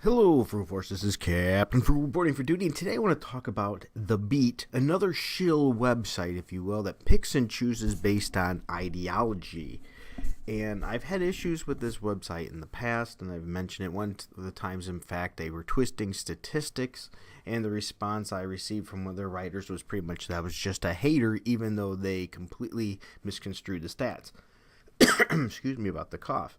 Hello, Fruit Force. This is Captain Fruit reporting for duty, and today I want to talk about The Beat, another shill website, if you will, that picks and chooses based on ideology. And I've had issues with this website in the past, and I've mentioned it one of the times. In fact, they were twisting statistics, and the response I received from one of their writers was pretty much that I was just a hater, even though they completely misconstrued the stats. Excuse me about the cough.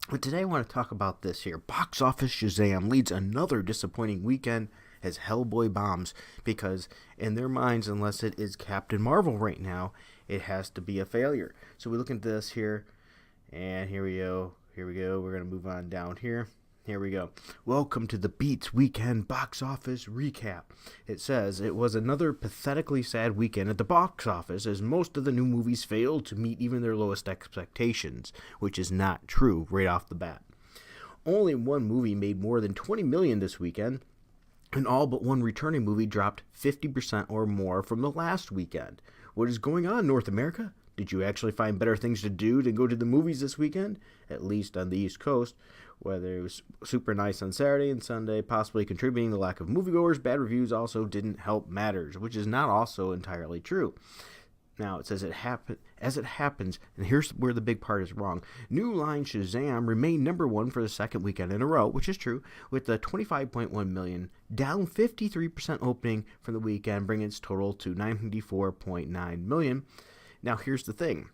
But today I want to talk about this here. Box office Shazam leads another disappointing weekend as Hellboy bombs, because in their minds, unless it is Captain Marvel right now, it has to be a failure. So we look at this here, and here we go. We're going to move on down here. Here we go. Welcome to the Beats Weekend Box Office Recap. It says it was another pathetically sad weekend at the box office as most of the new movies failed to meet even their lowest expectations, which is not true right off the bat. Only one movie made more than $20 million this weekend, and all but one returning movie dropped 50% or more from the last weekend. What is going on, North America? Did you actually find better things to do than go to the movies this weekend? At least on the East Coast, whether it was super nice on Saturday and Sunday, possibly contributing to the lack of moviegoers. Bad reviews also didn't help matters, which is not also entirely true. Now, it says as it happens, and here's where the big part is wrong. New Line Shazam remained number one for the second weekend in a row, which is true, with the $25.1 million, down 53% opening from the weekend, bringing its total to $94.9 million. Now, here's the thing.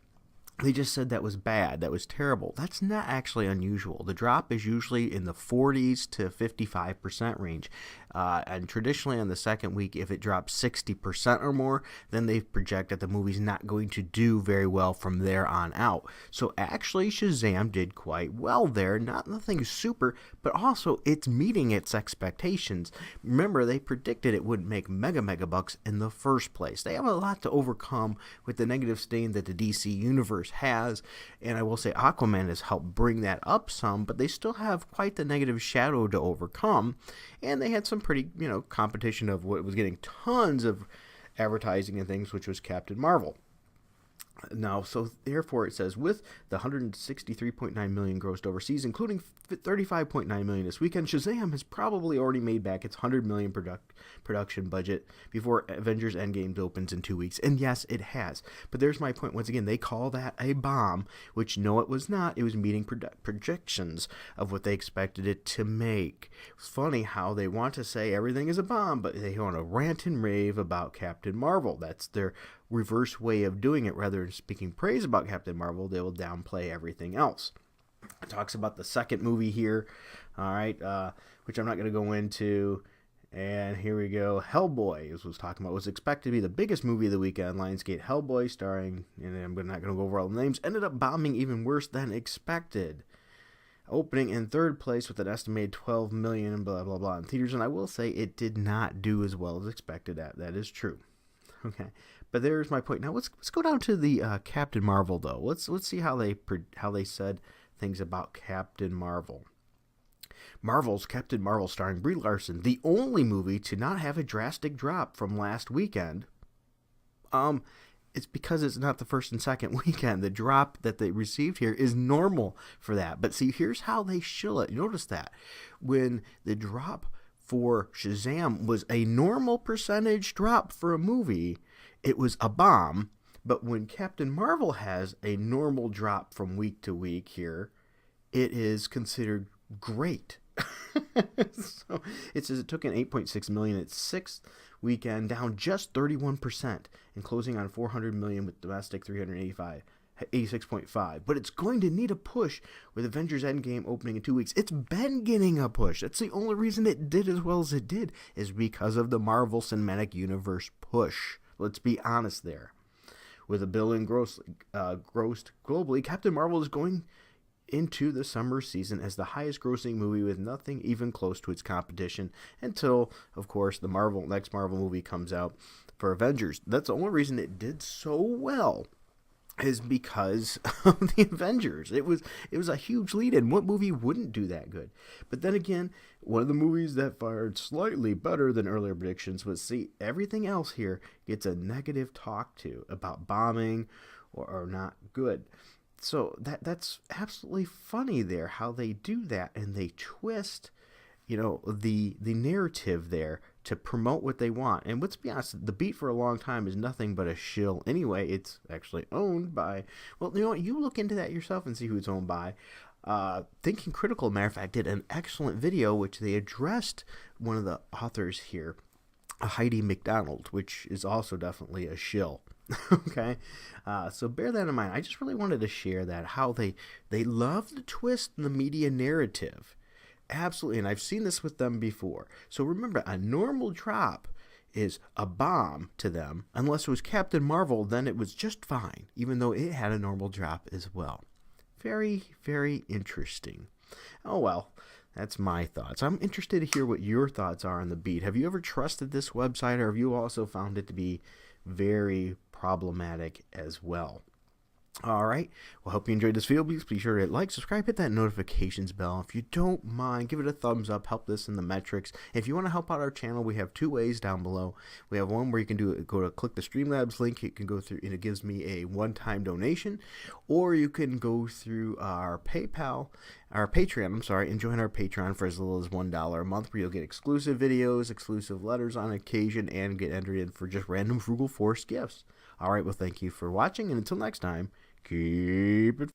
They just said that was bad, that was terrible. That's not actually unusual. The drop is usually in the 40s to 55% range. And traditionally on the second week, if it drops 60% or more, then they project that the movie's not going to do very well from there on out. So actually, Shazam did quite well there. Not nothing super, but also it's meeting its expectations. Remember, they predicted it wouldn't make mega bucks in the first place. They have a lot to overcome with the negative stain that the DC Universe has, and I will say Aquaman has helped bring that up some, but they still have quite the negative shadow to overcome, and they had some pretty, competition of what was getting tons of advertising and things, which was Captain Marvel. Now, so therefore it says with the $163.9 million grossed overseas, including $35.9 million this weekend, Shazam has probably already made back its $100 million production budget before Avengers Endgame opens in 2 weeks. And yes, it has. But there's my point. Once again, they call that a bomb, which no, it was not. It was meeting projections of what they expected it to make. It's funny how they want to say everything is a bomb, but they want to rant and rave about Captain Marvel. That's their reverse way of doing it. Rather than speaking praise about Captain Marvel, they will downplay everything else. It talks about the second movie here, all right, which I'm not going to go into. And here we go. Hellboy, as was talking about, was expected to be the biggest movie of the weekend. Lionsgate Hellboy, starring, and I'm not going to go over all the names, ended up bombing even worse than expected. Opening in third place with an estimated $12 million and blah, blah, blah in theaters. And I will say it did not do as well as expected. That is true. Okay, but there's my point. Now let's go down to the Captain Marvel though. Let's see how they said things about Captain Marvel. Marvel's Captain Marvel, starring Brie Larson, the only movie to not have a drastic drop from last weekend. It's because it's not the first and second weekend. The drop that they received here is normal for that. But see, here's how they shill it. Notice that when the drop for Shazam was a normal percentage drop for a movie, it was a bomb. But when Captain Marvel has a normal drop from week to week here, it is considered great. So it says it took in $8.6 million its sixth weekend, down just 31%, and closing on $400 million with domestic 86.5. But it's going to need a push with Avengers Endgame opening in 2 weeks. It's been getting a push. That's the only reason it did as well as it did, is because of the Marvel Cinematic Universe push. Let's be honest there. With $1 billion grossed globally, Captain Marvel is going into the summer season as the highest grossing movie with nothing even close to its competition until, of course, the next Marvel movie comes out for Avengers. That's the only reason it did so well, is because of the Avengers. It was a huge lead-in. What movie wouldn't do that good? But then again, one of the movies that fared slightly better than earlier predictions was, see, everything else here gets a negative talk to about bombing or not good. So that's absolutely funny there, how they do that, and they twist the narrative there to promote what they want. And let's be honest, the Beat for a long time is nothing but a shill anyway. It's actually owned by, well, you know what, you look into that yourself and see who it's owned by. Thinking Critical, matter of fact, did an excellent video which they addressed one of the authors here, Heidi McDonald, which is also definitely a shill. Okay, so bear that in mind. I just really wanted to share that, how they love the twist in the media narrative. Absolutely, and I've seen this with them before. So remember, a normal drop is a bomb to them. Unless it was Captain Marvel, then it was just fine, even though it had a normal drop as well. Very, very interesting. Oh well, that's my thoughts. I'm interested to hear what your thoughts are on the Beat. Have you ever trusted this website, or have you also found it to be very problematic as well? All right. Well, hope you enjoyed this video. Please be sure to hit like, subscribe, hit that notifications bell. If you don't mind, give it a thumbs up. Help this in the metrics. If you want to help out our channel, we have two ways down below. We have one where you can click the Streamlabs link. You can go through, and it gives me a one-time donation, or you can go through our Patreon, and join our Patreon for as little as $1 a month, where you'll get exclusive videos, exclusive letters on occasion, and get entered in for just random Frugal Force gifts. All right. Well, thank you for watching, and until next time, keep it